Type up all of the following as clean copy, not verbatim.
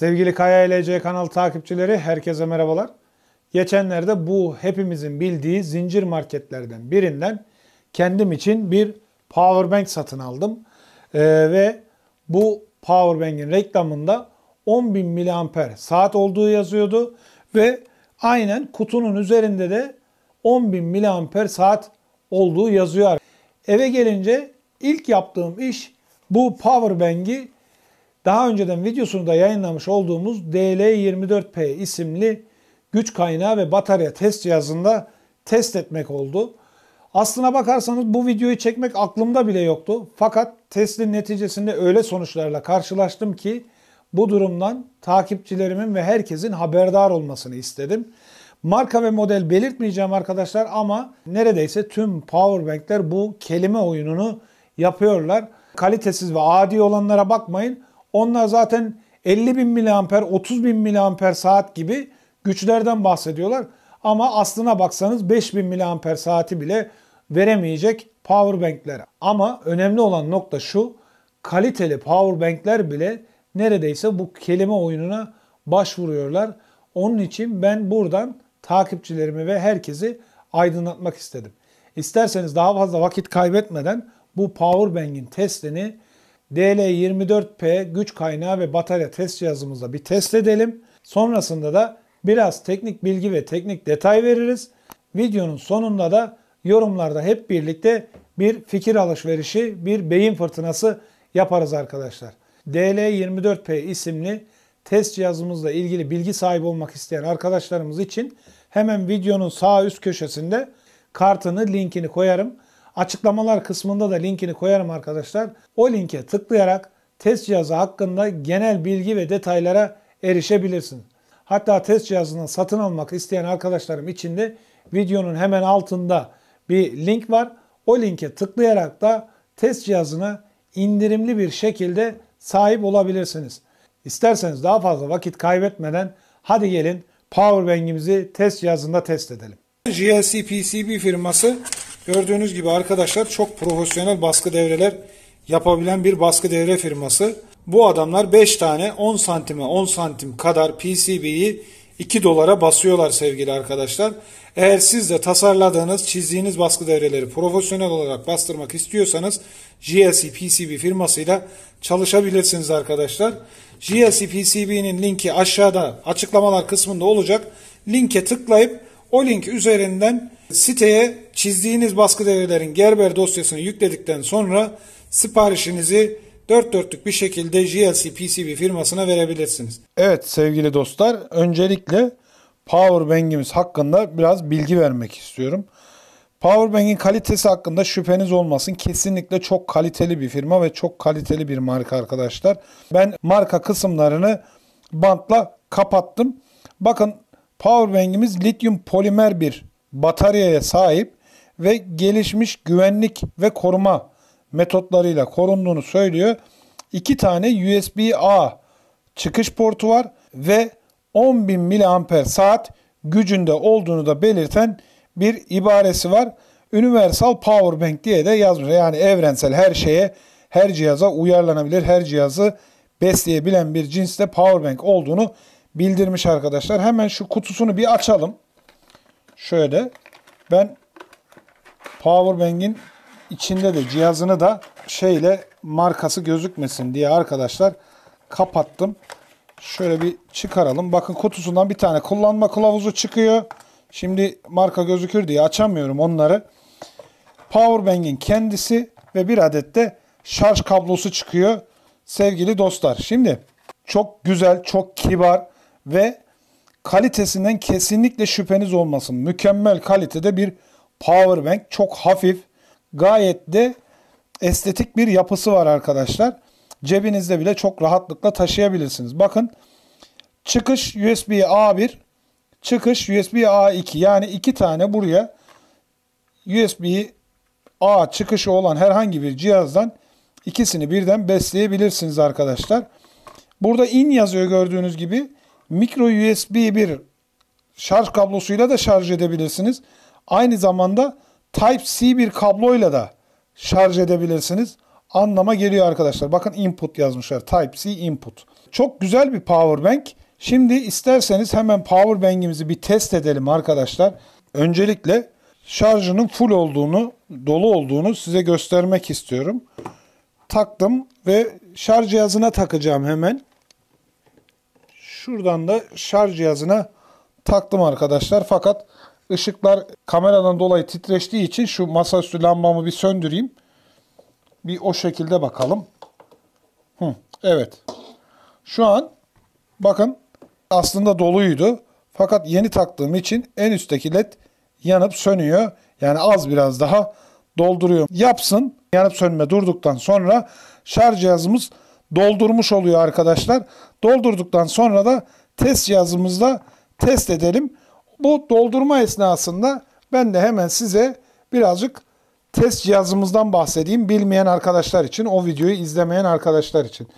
Sevgili Kaya LC kanalı takipçileri, herkese merhabalar. Geçenlerde bu hepimizin bildiği zincir marketlerden birinden kendim için bir powerbank satın aldım. Ve bu powerbank'in reklamında 10.000 miliamper saat olduğu yazıyordu. Ve aynen kutunun üzerinde de 10.000 miliamper saat olduğu yazıyor. Eve gelince ilk yaptığım iş bu powerbank'i daha önceden videosunu da yayınlamış olduğumuz DL24P isimli güç kaynağı ve batarya test cihazında test etmek oldu. Aslına bakarsanız bu videoyu çekmek aklımda bile yoktu. Fakat testin neticesinde öyle sonuçlarla karşılaştım ki bu durumdan takipçilerimin ve herkesin haberdar olmasını istedim. Marka ve model belirtmeyeceğim arkadaşlar ama neredeyse tüm powerbankler bu kelime oyununu yapıyorlar. Kalitesiz ve adi olanlara bakmayın. Onlar zaten 50.000 miliamper, 30.000 miliamper saat gibi güçlerden bahsediyorlar. Ama aslına baksanız 5.000 miliamper saati bile veremeyecek powerbankler. Ama önemli olan nokta şu, kaliteli powerbankler bile neredeyse bu kelime oyununa başvuruyorlar. Onun için ben buradan takipçilerimi ve herkesi aydınlatmak istedim. İsterseniz daha fazla vakit kaybetmeden bu powerbank'in testini DL24P güç kaynağı ve batarya test cihazımızda bir test edelim. Sonrasında da biraz teknik bilgi ve teknik detay veririz. Videonun sonunda da yorumlarda hep birlikte bir fikir alışverişi, bir beyin fırtınası yaparız arkadaşlar. DL24P isimli test cihazımızla ilgili bilgi sahibi olmak isteyen arkadaşlarımız için hemen videonun sağ üst köşesinde kartını, linkini koyarım. Açıklamalar kısmında da linkini koyarım arkadaşlar. O linke tıklayarak test cihazı hakkında genel bilgi ve detaylara erişebilirsiniz. Hatta test cihazını satın almak isteyen arkadaşlarım için de videonun hemen altında bir link var. O linke tıklayarak da test cihazına indirimli bir şekilde sahip olabilirsiniz. İsterseniz daha fazla vakit kaybetmeden hadi gelin powerbank'imizi test cihazında test edelim. GLC PCB firması gördüğünüz gibi arkadaşlar çok profesyonel baskı devreler yapabilen bir baskı devre firması. Bu adamlar 5 tane 10 santime 10 santim kadar PCB'yi 2 dolara basıyorlar sevgili arkadaşlar. Eğer siz de tasarladığınız, çizdiğiniz baskı devreleri profesyonel olarak bastırmak istiyorsanız GLC PCB firmasıyla çalışabilirsiniz arkadaşlar. GLC PCB'nin linki aşağıda açıklamalar kısmında olacak. Linke tıklayıp o link üzerinden siteye çizdiğiniz baskı devrelerin Gerber dosyasını yükledikten sonra siparişinizi dört dörtlük bir şekilde GLC PCB firmasına verebilirsiniz. Evet sevgili dostlar, öncelikle powerbank'imiz hakkında biraz bilgi vermek istiyorum. Powerbank'in kalitesi hakkında şüpheniz olmasın. Kesinlikle çok kaliteli bir firma ve çok kaliteli bir marka arkadaşlar. Ben marka kısımlarını bantla kapattım. Bakın powerbank'imiz lityum polimer bir bataryaya sahip ve gelişmiş güvenlik ve koruma metotlarıyla korunduğunu söylüyor. 2 tane USB-A çıkış portu var ve 10.000 miliamper saat gücünde olduğunu da belirten bir ibaresi var. Universal Powerbank diye de yazmış. Yani evrensel, her şeye, her cihaza uyarlanabilir, her cihazı besleyebilen bir cinste powerbank olduğunu bildirmiş arkadaşlar. Hemen şu kutusunu bir açalım. Şöyle ben powerbank'in içinde de cihazını da markası gözükmesin diye arkadaşlar kapattım. Şöyle bir çıkaralım. Bakın kutusundan bir tane kullanma kılavuzu çıkıyor. Şimdi marka gözükür diye açamıyorum onları. Powerbank'in kendisi ve bir adet de şarj kablosu çıkıyor sevgili dostlar. Şimdi çok güzel, çok kibar ve kalitesinden kesinlikle şüpheniz olmasın. Mükemmel kalitede bir powerbank. Çok hafif, gayet de estetik bir yapısı var arkadaşlar. Cebinizde bile çok rahatlıkla taşıyabilirsiniz. Bakın çıkış USB A1, çıkış USB A2. Yani 2 tane buraya USB A çıkışı olan herhangi bir cihazdan ikisini birden besleyebilirsiniz arkadaşlar. Burada in yazıyor gördüğünüz gibi. Micro USB bir şarj kablosuyla da şarj edebilirsiniz. Aynı zamanda Type-C bir kabloyla da şarj edebilirsiniz. anlama geliyor arkadaşlar. Bakın input yazmışlar. Type-C input. Çok güzel bir power bank. Şimdi isterseniz hemen power bank'imizi bir test edelim arkadaşlar. Öncelikle şarjının full olduğunu, dolu olduğunu size göstermek istiyorum. Taktım ve şarj cihazına takacağım hemen. Şuradan da şarj cihazına taktım arkadaşlar. Fakat ışıklar kameradan dolayı titreştiği için şu masaüstü lambamı bir söndüreyim. Bir o şekilde bakalım. Evet. Şu an bakın aslında doluydu. Fakat yeni taktığım için en üstteki led yanıp sönüyor. Yani az biraz daha dolduruyor. Yapsın. Yanıp sönme durduktan sonra şarj cihazımız doldurmuş oluyor arkadaşlar. Doldurduktan sonra da test cihazımızla test edelim. Bu doldurma esnasında ben de hemen size birazcık test cihazımızdan bahsedeyim. Bilmeyen arkadaşlar için, o videoyu izlemeyen arkadaşlar için.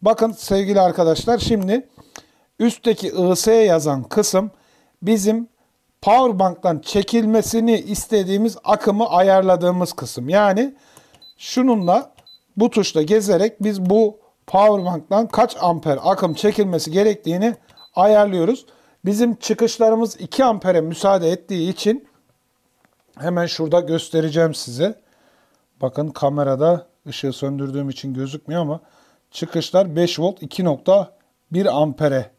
Bakın sevgili arkadaşlar, şimdi üstteki IS yazan kısım bizim powerbank'tan çekilmesini istediğimiz akımı ayarladığımız kısım. Yani şununla, bu tuşla gezerek biz bu powerbank'tan kaç amper akım çekilmesi gerektiğini ayarlıyoruz. Bizim çıkışlarımız 2 ampere müsaade ettiği için hemen şurada göstereceğim size. Bakın kamerada ışığı söndürdüğüm için gözükmüyor ama çıkışlar 5 volt 2.1 ampere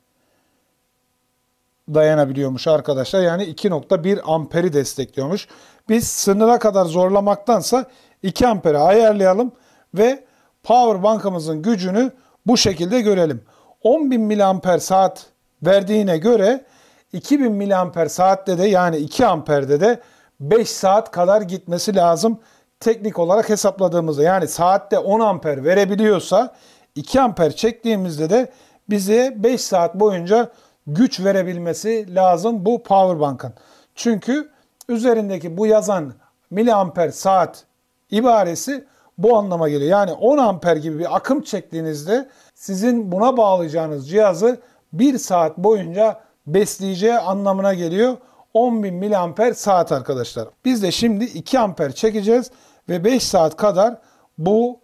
dayanabiliyormuş arkadaşlar. Yani 2.1 amperi destekliyormuş. Biz sınıra kadar zorlamaktansa 2 ampere ayarlayalım ve power bankımızın gücünü bu şekilde görelim. 10.000 miliamper saat verdiğine göre 2000 miliamper saatte de, yani 2 amperde de 5 saat kadar gitmesi lazım teknik olarak hesapladığımızda. Yani saatte 10 amper verebiliyorsa 2 amper çektiğimizde de bize 5 saat boyunca güç verebilmesi lazım bu powerbank'ın. Çünkü üzerindeki bu yazan miliamper saat ibaresi bu anlama geliyor. Yani 10 amper gibi bir akım çektiğinizde sizin buna bağlayacağınız cihazı 1 saat boyunca besleyeceği anlamına geliyor. 10.000 miliamper saat arkadaşlar. Biz de şimdi 2 amper çekeceğiz ve 5 saat kadar bu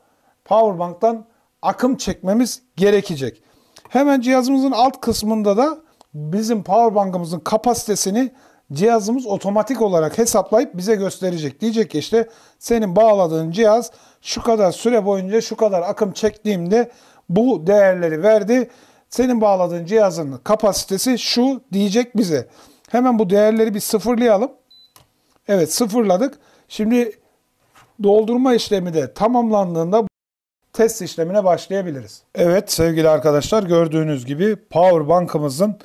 powerbank'tan akım çekmemiz gerekecek. Hemen cihazımızın alt kısmında da bizim powerbank'ımızın kapasitesini cihazımız otomatik olarak hesaplayıp bize gösterecek. Diyecek ki işte senin bağladığın cihaz şu kadar süre boyunca şu kadar akım çektiğimde bu değerleri verdi. Senin bağladığın cihazın kapasitesi şu diyecek bize. Hemen bu değerleri bir sıfırlayalım. Evet, sıfırladık. Şimdi doldurma işlemi de tamamlandığında test işlemine başlayabiliriz. Evet sevgili arkadaşlar, gördüğünüz gibi powerbank'ımızın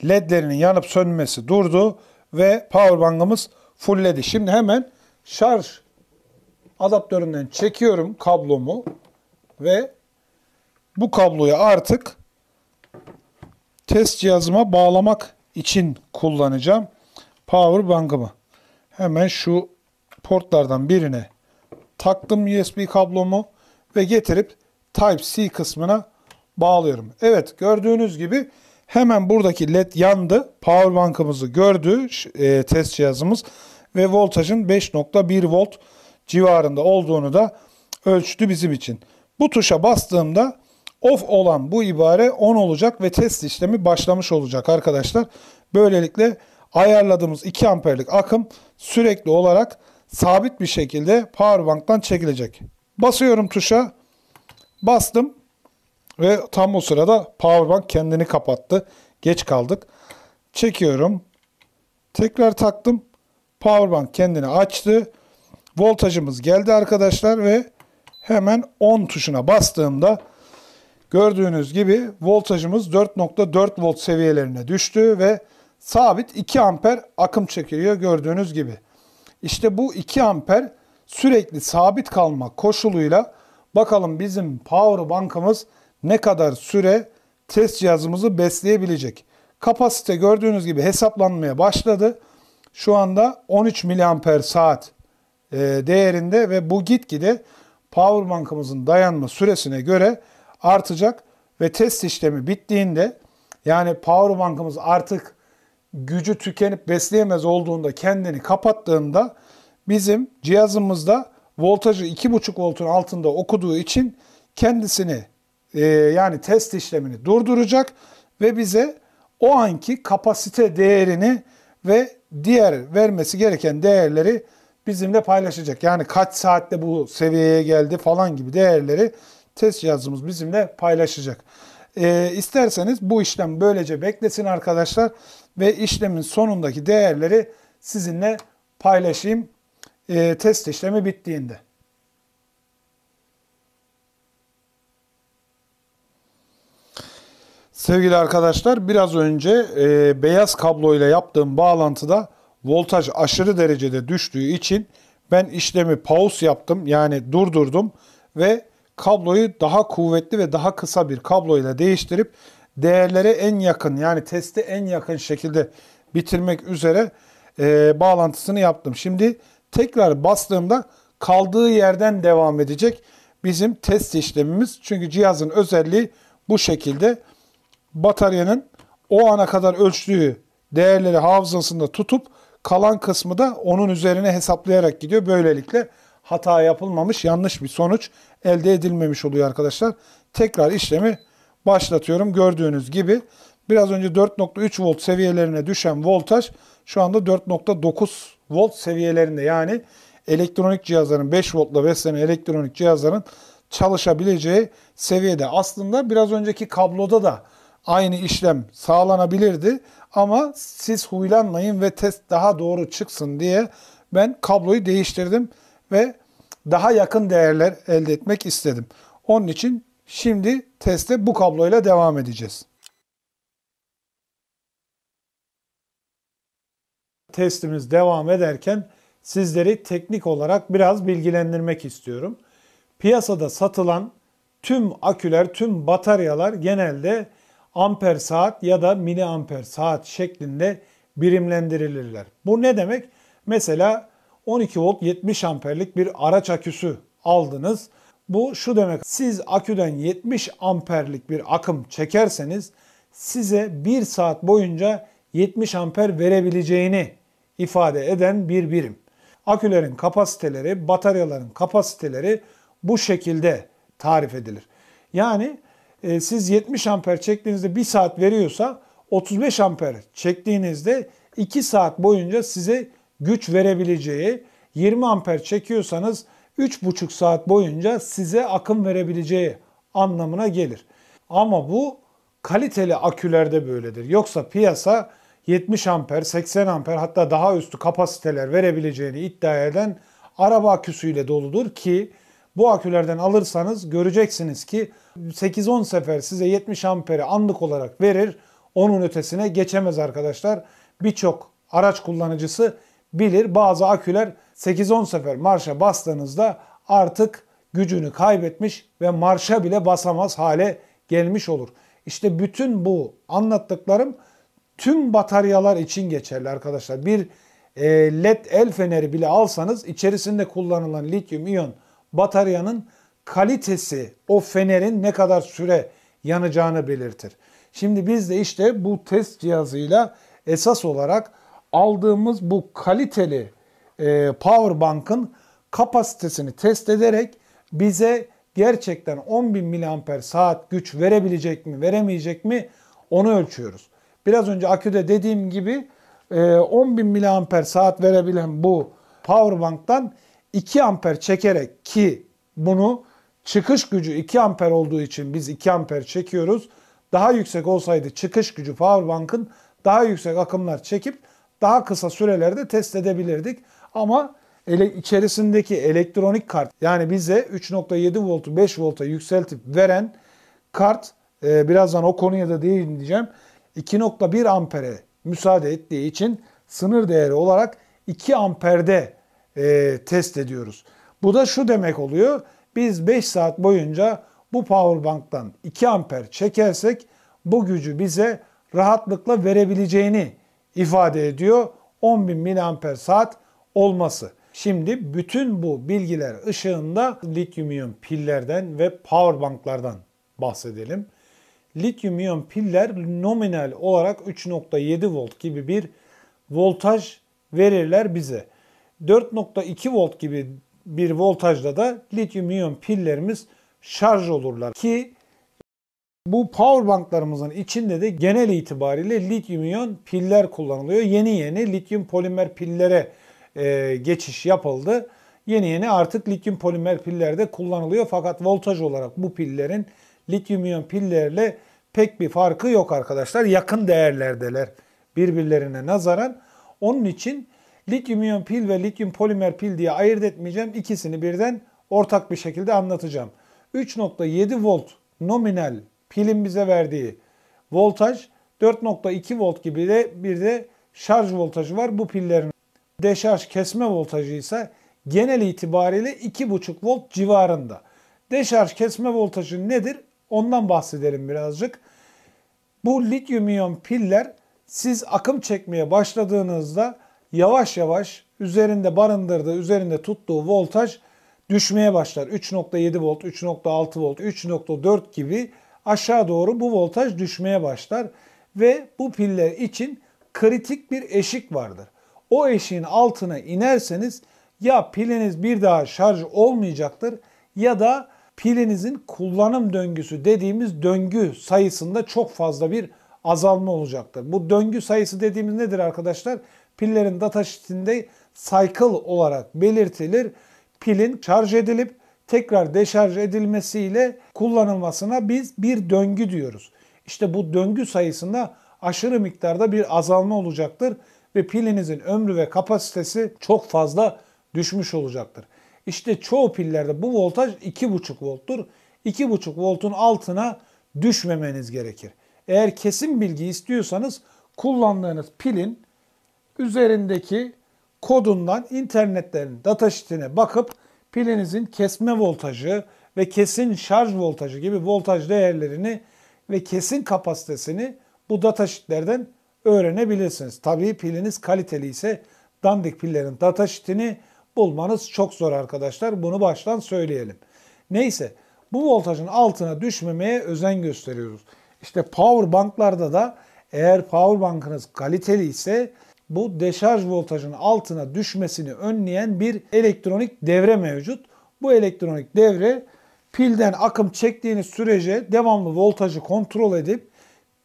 ledlerinin yanıp sönmesi durdu ve powerbank'ımız fullledi. Şimdi hemen şarj adaptöründen çekiyorum kablomu ve bu kabloyu artık test cihazıma bağlamak için kullanacağım powerbank'ımı. Hemen şu portlardan birine taktım USB kablomu ve getirip Type-C kısmına bağlıyorum. Evet, gördüğünüz gibi hemen buradaki led yandı. Powerbank'ımızı gördü test cihazımız ve voltajın 5.1 volt civarında olduğunu da ölçtü bizim için. Bu tuşa bastığımda off olan bu ibare on olacak ve test işlemi başlamış olacak arkadaşlar. Böylelikle ayarladığımız 2 amperlik akım sürekli olarak sabit bir şekilde powerbank'tan çekilecek. Basıyorum tuşa. Bastım ve tam o sırada powerbank kendini kapattı. Geç kaldık. Çekiyorum. Tekrar taktım. Powerbank kendini açtı. Voltajımız geldi arkadaşlar ve hemen on tuşuna bastığımda gördüğünüz gibi voltajımız 4.4 volt seviyelerine düştü ve sabit 2 amper akım çekiliyor gördüğünüz gibi. İşte bu 2 amper sürekli sabit kalma koşuluyla bakalım bizim powerbank'ımız ne kadar süre test cihazımızı besleyebilecek. Kapasite gördüğünüz gibi hesaplanmaya başladı. Şu anda 13 miliamper saat değerinde ve bu gitgide powerbank'ımızın dayanma süresine göre artacak ve test işlemi bittiğinde, yani powerbank'ımız artık gücü tükenip besleyemez olduğunda, kendini kapattığında bizim cihazımızda voltajı 2,5 voltun altında okuduğu için kendisini yani test işlemini durduracak ve bize o anki kapasite değerini ve diğer vermesi gereken değerleri bizimle paylaşacak. Yani kaç saatte bu seviyeye geldi falan gibi değerleri test cihazımız bizimle paylaşacak. İsterseniz bu işlem böylece beklesin arkadaşlar ve işlemin sonundaki değerleri sizinle paylaşayım test işlemi bittiğinde. Sevgili arkadaşlar, biraz önce beyaz kabloyla yaptığım bağlantıda voltaj aşırı derecede düştüğü için ben işlemi pause yaptım, yani durdurdum ve kabloyu daha kuvvetli ve daha kısa bir kabloyla değiştirip değerlere en yakın, yani testi en yakın şekilde bitirmek üzere bağlantısını yaptım. Şimdi tekrar bastığımda kaldığı yerden devam edecek bizim test işlemimiz. Çünkü cihazın özelliği bu şekilde. Bataryanın o ana kadar ölçtüğü değerleri hafızasında tutup kalan kısmı da onun üzerine hesaplayarak gidiyor. Böylelikle hata yapılmamış, yanlış bir sonuç elde edilmemiş oluyor arkadaşlar. Tekrar işlemi başlatıyorum. Gördüğünüz gibi biraz önce 4,3 volt seviyelerine düşen voltaj şu anda 4,9 volt seviyelerinde. Yani elektronik cihazların, 5 voltla beslenen elektronik cihazların çalışabileceği seviyede. Aslında biraz önceki kabloda da aynı işlem sağlanabilirdi ama siz huylanmayın ve test daha doğru çıksın diye ben kabloyu değiştirdim ve daha yakın değerler elde etmek istedim. Onun için şimdi teste bu kabloyla devam edeceğiz. Testimiz devam ederken sizleri teknik olarak biraz bilgilendirmek istiyorum. Piyasada satılan tüm aküler, tüm bataryalar genelde amper saat ya da miliamper saat şeklinde birimlendirilirler. Bu ne demek? Mesela 12 volt 70 amperlik bir araç aküsü aldınız. Bu şu demek: siz aküden 70 amperlik bir akım çekerseniz size 1 saat boyunca 70 amper verebileceğini ifade eden bir birim. Akülerin kapasiteleri, bataryaların kapasiteleri bu şekilde tarif edilir. Yani siz 70 amper çektiğinizde 1 saat veriyorsa 35 amper çektiğinizde 2 saat boyunca size güç verebileceği, 20 amper çekiyorsanız 3,5 saat boyunca size akım verebileceği anlamına gelir. Ama bu kaliteli akülerde böyledir. Yoksa piyasa 70 amper, 80 amper hatta daha üstü kapasiteler verebileceğini iddia eden araba aküsüyle doludur ki bu akülerden alırsanız göreceksiniz ki 8-10 sefer size 70 amperi anlık olarak verir. Onun ötesine geçemez arkadaşlar. Birçok araç kullanıcısı bilir. Bazı aküler 8-10 sefer marşa bastığınızda artık gücünü kaybetmiş ve marşa bile basamaz hale gelmiş olur. İşte bütün bu anlattıklarım tüm bataryalar için geçerli arkadaşlar. Bir LED el feneri bile alsanız içerisinde kullanılan lityum iyon bataryanın kalitesi o fenerin ne kadar süre yanacağını belirtir. Şimdi biz de işte bu test cihazıyla esas olarak aldığımız bu kaliteli power bank'ın kapasitesini test ederek bize gerçekten 10.000 miliamper saat güç verebilecek mi, veremeyecek mi onu ölçüyoruz. Biraz önce aküde dediğim gibi 10.000 miliamper saat verebilen bu power bank'tan 2 amper çekerek, ki bunu çıkış gücü 2 amper olduğu için biz 2 amper çekiyoruz. Daha yüksek olsaydı çıkış gücü powerbank'ın daha yüksek akımlar çekip daha kısa sürelerde test edebilirdik. Ama içerisindeki elektronik kart, yani bize 3,7 voltu 5 volta yükseltip veren kart, birazdan o konuya da değineceğim, 2,1 ampere müsaade ettiği için sınır değeri olarak 2 amperde test ediyoruz. Bu da şu demek oluyor: biz 5 saat boyunca bu powerbank'tan 2 amper çekersek bu gücü bize rahatlıkla verebileceğini ifade ediyor 10.000 miliamper saat olması. Şimdi bütün bu bilgiler ışığında lityum iyon pillerden ve powerbank'lardan bahsedelim. Lityum iyon piller nominal olarak 3,7 volt gibi bir voltaj verirler bize. 4,2 volt gibi bir voltajda da lityum iyon pillerimiz şarj olurlar. Ki bu powerbanklarımızın içinde de genel itibariyle lityum iyon piller kullanılıyor. Yeni lityum polimer pillere geçiş yapıldı. Yeni artık lityum polimer piller de kullanılıyor. Fakat voltaj olarak bu pillerin lityum iyon pillerle pek bir farkı yok arkadaşlar. Yakın değerlerdeler birbirlerine nazaran. Onun için lityum iyon pil ve lityum polimer pil diye ayırt etmeyeceğim. İkisini birden ortak bir şekilde anlatacağım. 3.7 volt nominal pilin bize verdiği voltaj, 4.2 volt gibi de bir de şarj voltajı var. Bu pillerin deşarj kesme voltajı ise genel itibariyle 2.5 volt civarında. Deşarj kesme voltajı nedir? Ondan bahsedelim birazcık. Bu lityum iyon piller siz akım çekmeye başladığınızda yavaş yavaş üzerinde tuttuğu voltaj düşmeye başlar. 3.7 volt, 3.6 volt, 3.4 gibi aşağı doğru bu voltaj düşmeye başlar. Ve bu piller için kritik bir eşik vardır. O eşiğin altına inerseniz ya piliniz bir daha şarj olmayacaktır ya da pilinizin kullanım döngüsü dediğimiz döngü sayısında çok fazla bir azalma olacaktır. Bu döngü sayısı dediğimiz nedir arkadaşlar? Pillerin datasheet'inde cycle olarak belirtilir. Pilin şarj edilip tekrar deşarj edilmesiyle kullanılmasına biz bir döngü diyoruz. İşte bu döngü sayısında aşırı miktarda bir azalma olacaktır ve pilinizin ömrü ve kapasitesi çok fazla düşmüş olacaktır. İşte çoğu pillerde bu voltaj 2.5 volttur. 2.5 voltun altına düşmemeniz gerekir. Eğer kesin bilgi istiyorsanız kullandığınız pilin üzerindeki kodundan internetten datasheet'ine bakıp pilinizin kesme voltajı ve kesin şarj voltajı gibi voltaj değerlerini ve kesin kapasitesini bu datasheet'lerden öğrenebilirsiniz. Tabii piliniz kaliteli ise dandik pillerin datasheet'ini bulmanız çok zor arkadaşlar. Bunu baştan söyleyelim. Neyse bu voltajın altına düşmemeye özen gösteriyoruz. İşte powerbanklarda da eğer powerbankınız kaliteli ise bu deşarj voltajının altına düşmesini önleyen bir elektronik devre mevcut. Bu elektronik devre pilden akım çektiğiniz sürece devamlı voltajı kontrol edip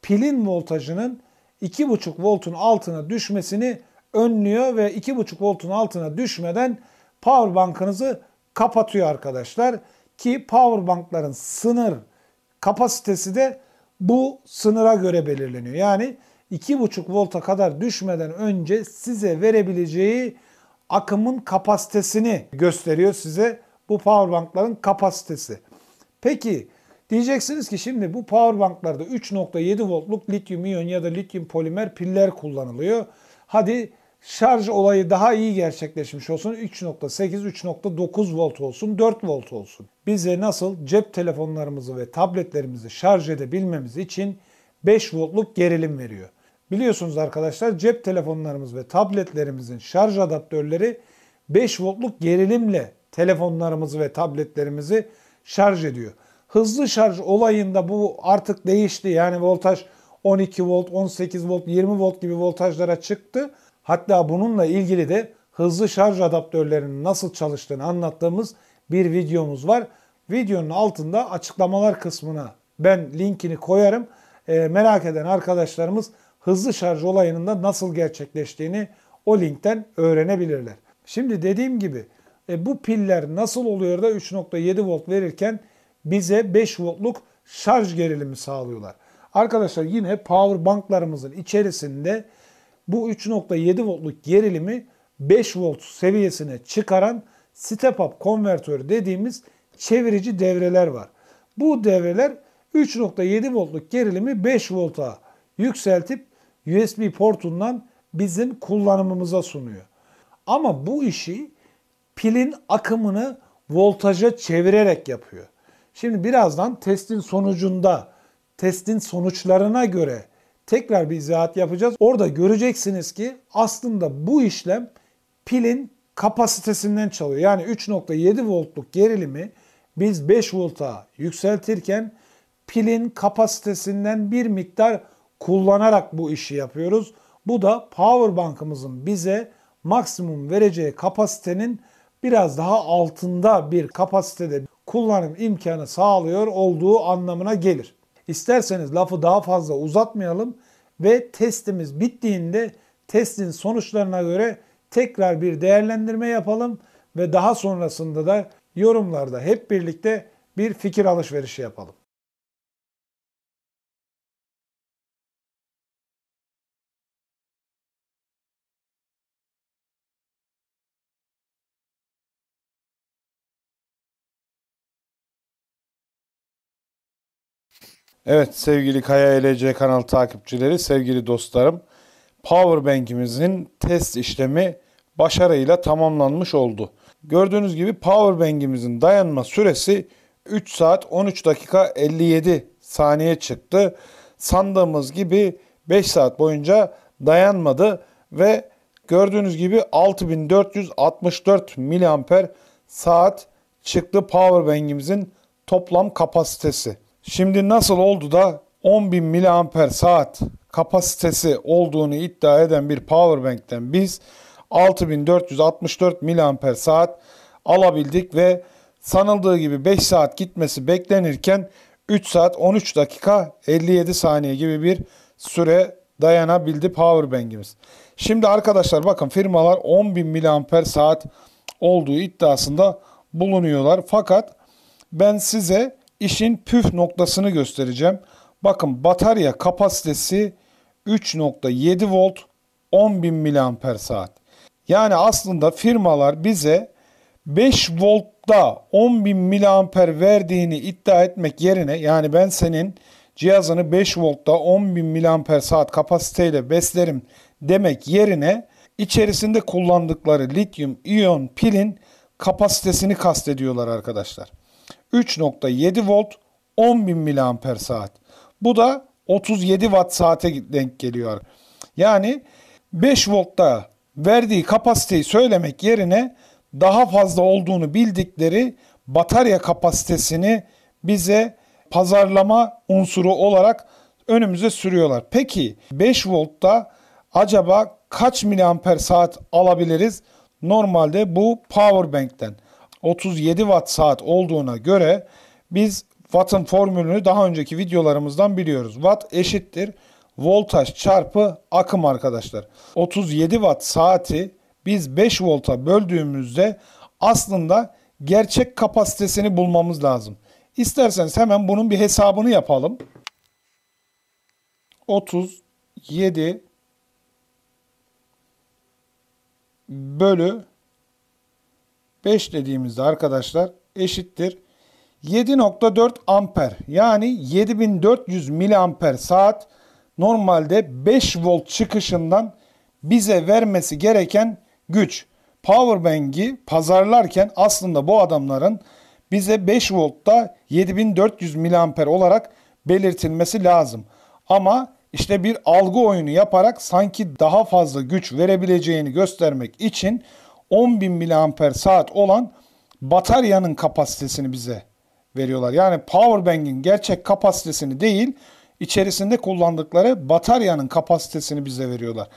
pilin voltajının 2.5 voltun altına düşmesini önlüyor ve 2.5 voltun altına düşmeden powerbankınızı kapatıyor arkadaşlar. Ki powerbankların sınır kapasitesi de bu sınıra göre belirleniyor. Yani 2.5 volta kadar düşmeden önce size verebileceği akımın kapasitesini gösteriyor size bu powerbankların kapasitesi. Peki diyeceksiniz ki şimdi bu powerbanklarda 3.7 voltluk lityum iyon ya da lityum polimer piller kullanılıyor. Hadi şarj olayı daha iyi gerçekleşmiş olsun. 3.8, 3.9 volt olsun, 4 volt olsun. Bize nasıl cep telefonlarımızı ve tabletlerimizi şarj edebilmemiz için 5 voltluk gerilim veriyor. Biliyorsunuz arkadaşlar cep telefonlarımız ve tabletlerimizin şarj adaptörleri 5 voltluk gerilimle telefonlarımızı ve tabletlerimizi şarj ediyor. Hızlı şarj olayında bu artık değişti. Yani voltaj 12 volt, 18 volt, 20 volt gibi voltajlara çıktı. Hatta bununla ilgili de hızlı şarj adaptörlerinin nasıl çalıştığını anlattığımız bir videomuz var. Videonun altında açıklamalar kısmına ben linkini koyarım. Merak eden arkadaşlarımız hızlı şarj olayının da nasıl gerçekleştiğini o linkten öğrenebilirler. Şimdi dediğim gibi bu piller nasıl oluyor da 3.7 volt verirken bize 5 voltluk şarj gerilimi sağlıyorlar. Arkadaşlar yine powerbanklarımızın içerisinde bu 3.7 voltluk gerilimi 5 volt seviyesine çıkaran step up konvertör dediğimiz çevirici devreler var. Bu devreler 3.7 voltluk gerilimi 5 volta yükseltip USB portundan bizim kullanımımıza sunuyor. Ama bu işi pilin akımını voltaja çevirerek yapıyor. Şimdi birazdan testin sonuçlarına göre tekrar bir izahat yapacağız. Orada göreceksiniz ki aslında bu işlem pilin kapasitesinden çalıyor. Yani 3.7 voltluk gerilimi biz 5 volta yükseltirken pilin kapasitesinden bir miktar kullanarak bu işi yapıyoruz. Bu da powerbankımızın bize maksimum vereceği kapasitenin biraz daha altında bir kapasitede kullanım imkanı sağlıyor olduğu anlamına gelir. İsterseniz lafı daha fazla uzatmayalım ve testimiz bittiğinde testin sonuçlarına göre tekrar bir değerlendirme yapalım ve daha sonrasında da yorumlarda hep birlikte bir fikir alışverişi yapalım. Evet sevgili Kaya LC kanal takipçileri, sevgili dostlarım, Powerbank'imizin test işlemi başarıyla tamamlanmış oldu. Gördüğünüz gibi Powerbank'imizin dayanma süresi 3 saat 13 dakika 57 saniye çıktı. Sandığımız gibi 5 saat boyunca dayanmadı ve gördüğünüz gibi 6464 miliamper saat çıktı Powerbank'imizin toplam kapasitesi. Şimdi nasıl oldu da 10.000 miliamper saat kapasitesi olduğunu iddia eden bir Powerbank'ten biz 6464 miliamper saat alabildik ve sanıldığı gibi 5 saat gitmesi beklenirken 3 saat 13 dakika 57 saniye gibi bir süre dayanabildi Powerbank'imiz. Şimdi arkadaşlar bakın, firmalar 10.000 miliamper saat olduğu iddiasında bulunuyorlar. Fakat ben size işin püf noktasını göstereceğim. Bakın, batarya kapasitesi 3.7 volt 10.000 miliamper saat. Yani aslında firmalar bize 5 voltta 10.000 miliamper verdiğini iddia etmek yerine, yani ben senin cihazını 5 voltta 10.000 miliamper saat kapasiteyle beslerim demek yerine içerisinde kullandıkları lityum iyon pilin kapasitesini kastediyorlar arkadaşlar. 3.7 volt 10.000 miliamper saat. Bu da 37 watt saate denk geliyor. Yani 5 voltta verdiği kapasiteyi söylemek yerine daha fazla olduğunu bildikleri batarya kapasitesini bize pazarlama unsuru olarak önümüze sürüyorlar. Peki 5 voltta acaba kaç miliamper saat alabiliriz? Normalde bu Powerbank'ten 37 watt saat olduğuna göre biz Watt'ın formülünü daha önceki videolarımızdan biliyoruz. Watt eşittir voltaj çarpı akım arkadaşlar. 37 watt saati biz 5 volta böldüğümüzde aslında gerçek kapasitesini bulmamız lazım. İsterseniz hemen bunun bir hesabını yapalım. 37 bölü 5 dediğimizde arkadaşlar eşittir 7.4 amper, yani 7400 miliamper saat normalde 5 volt çıkışından bize vermesi gereken güç. Powerbank'i pazarlarken aslında bu adamların bize 5 voltta 7400 miliamper olarak belirtilmesi lazım. Ama işte bir algı oyunu yaparak sanki daha fazla güç verebileceğini göstermek için 10.000 miliamper saat olan bataryanın kapasitesini bize veriyorlar. Yani Powerbank'in gerçek kapasitesini değil, içerisinde kullandıkları bataryanın kapasitesini bize veriyorlar.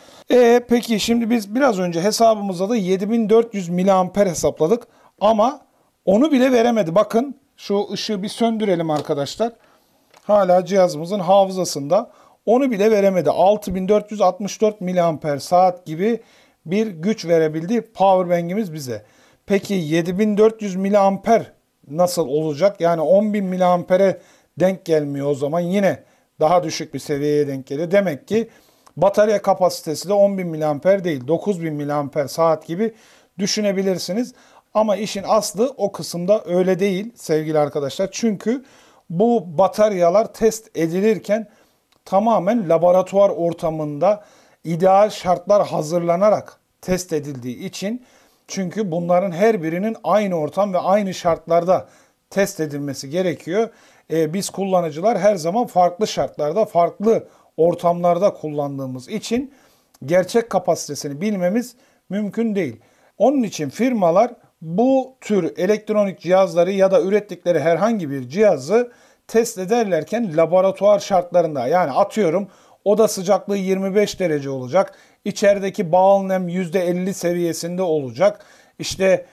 Peki şimdi biz biraz önce hesabımızda da 7400 miliamper hesapladık ama onu bile veremedi. Bakın şu ışığı bir söndürelim arkadaşlar. Hala cihazımızın hafızasında. Onu bile veremedi. 6464 miliamper saat gibi bir güç verebildi Powerbank'imiz bize. Peki 7400 miliamper nasıl olacak? Yani 10.000 miliampere denk gelmiyor o zaman. Yine daha düşük bir seviyeye denk geliyor. Demek ki batarya kapasitesi de 10.000 miliamper değil, 9.000 miliamper saat gibi düşünebilirsiniz. Ama işin aslı o kısımda öyle değil sevgili arkadaşlar. Çünkü bu bataryalar test edilirken tamamen laboratuvar ortamında ideal şartlar hazırlanarak test edildiği için, çünkü bunların her birinin aynı ortam ve aynı şartlarda test edilmesi gerekiyor. Biz kullanıcılar her zaman farklı şartlarda, farklı ortamlarda kullandığımız için gerçek kapasitesini bilmemiz mümkün değil. Onun için firmalar bu tür elektronik cihazları ya da ürettikleri herhangi bir cihazı test ederlerken laboratuvar şartlarında, yani atıyorum oda sıcaklığı 25 derece olacak, içerideki bağıl nem %50 seviyesinde olacak, İşte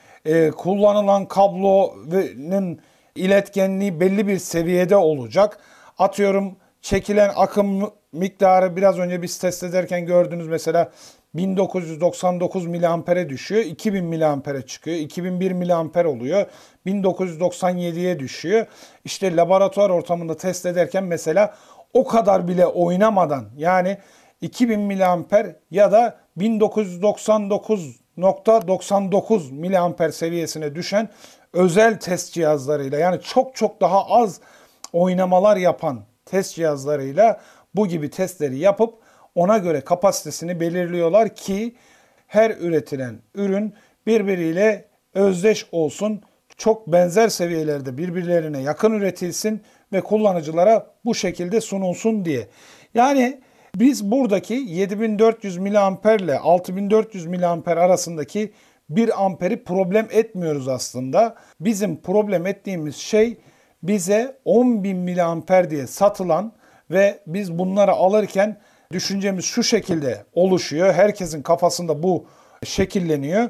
Kullanılan kablonun iletkenliği belli bir seviyede olacak. Atıyorum çekilen akım miktarı biraz önce biz test ederken gördünüz, mesela 1999 miliampere düşüyor, 2000 miliampere çıkıyor, 2001 miliamper oluyor, 1997'ye düşüyor. İşte laboratuvar ortamında test ederken mesela o kadar bile oynamadan, yani 2000 miliamper ya da 1999.99 miliamper seviyesine düşen özel test cihazlarıyla, yani çok çok daha az oynamalar yapan test cihazlarıyla bu gibi testleri yapıp ona göre kapasitesini belirliyorlar ki her üretilen ürün birbiriyle özdeş olsun, çok benzer seviyelerde birbirlerine yakın üretilsin ve kullanıcılara bu şekilde sunulsun diye. Yani biz buradaki 7400 miliamper ile 6400 miliamper arasındaki 1 amperi problem etmiyoruz aslında. Bizim problem ettiğimiz şey bize 10.000 miliamper diye satılan ve biz bunları alırken düşüncemiz şu şekilde oluşuyor. Herkesin kafasında bu şekilleniyor.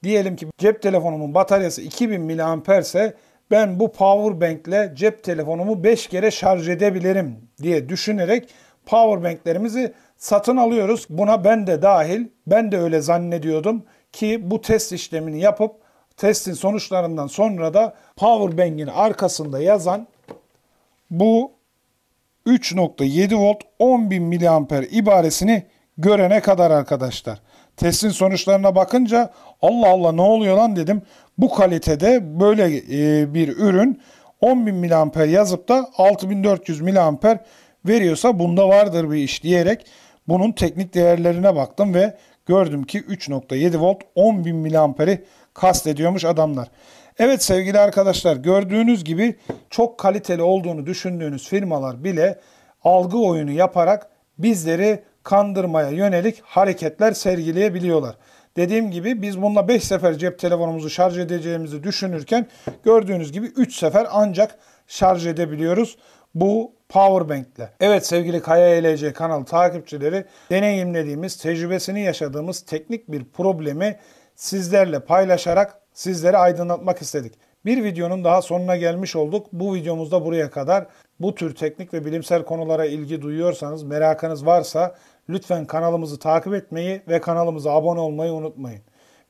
Diyelim ki cep telefonumun bataryası 2000 miliamper ise ben bu power bank ile cep telefonumu 5 kere şarj edebilirim diye düşünerek power banklerimizi satın alıyoruz. Buna ben de dahil, ben de öyle zannediyordum ki bu test işlemini yapıp testin sonuçlarından sonra da power bank'in arkasında yazan bu 3.7 volt 10.000 miliamper ibaresini görene kadar arkadaşlar. Testin sonuçlarına bakınca Allah Allah ne oluyor lan dedim. Bu kalitede böyle bir ürün 10.000 miliamper yazıp da 6400 miliamper veriyorsa bunda vardır bir iş diyerek bunun teknik değerlerine baktım ve gördüm ki 3.7 volt 10.000 miliamperi kastediyormuş adamlar. Evet sevgili arkadaşlar, gördüğünüz gibi çok kaliteli olduğunu düşündüğünüz firmalar bile algı oyunu yaparak bizleri kandırmaya yönelik hareketler sergileyebiliyorlar. Dediğim gibi biz bununla 5 sefer cep telefonumuzu şarj edeceğimizi düşünürken gördüğünüz gibi 3 sefer ancak şarj edebiliyoruz bu powerbank'le. Evet sevgili Kaya ELC kanalı takipçileri, deneyimlediğimiz, tecrübesini yaşadığımız teknik bir problemi sizlerle paylaşarak sizleri aydınlatmak istedik. Bir videonun daha sonuna gelmiş olduk. Bu videomuzda buraya kadar. Bu tür teknik ve bilimsel konulara ilgi duyuyorsanız, merakınız varsa lütfen kanalımızı takip etmeyi ve kanalımıza abone olmayı unutmayın.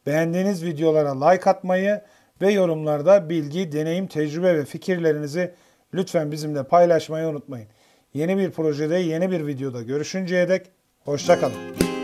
Beğendiğiniz videolara like atmayı ve yorumlarda bilgi, deneyim, tecrübe ve fikirlerinizi lütfen bizimle paylaşmayı unutmayın. Yeni bir projede, yeni bir videoda görüşünceye dek hoşça kalın.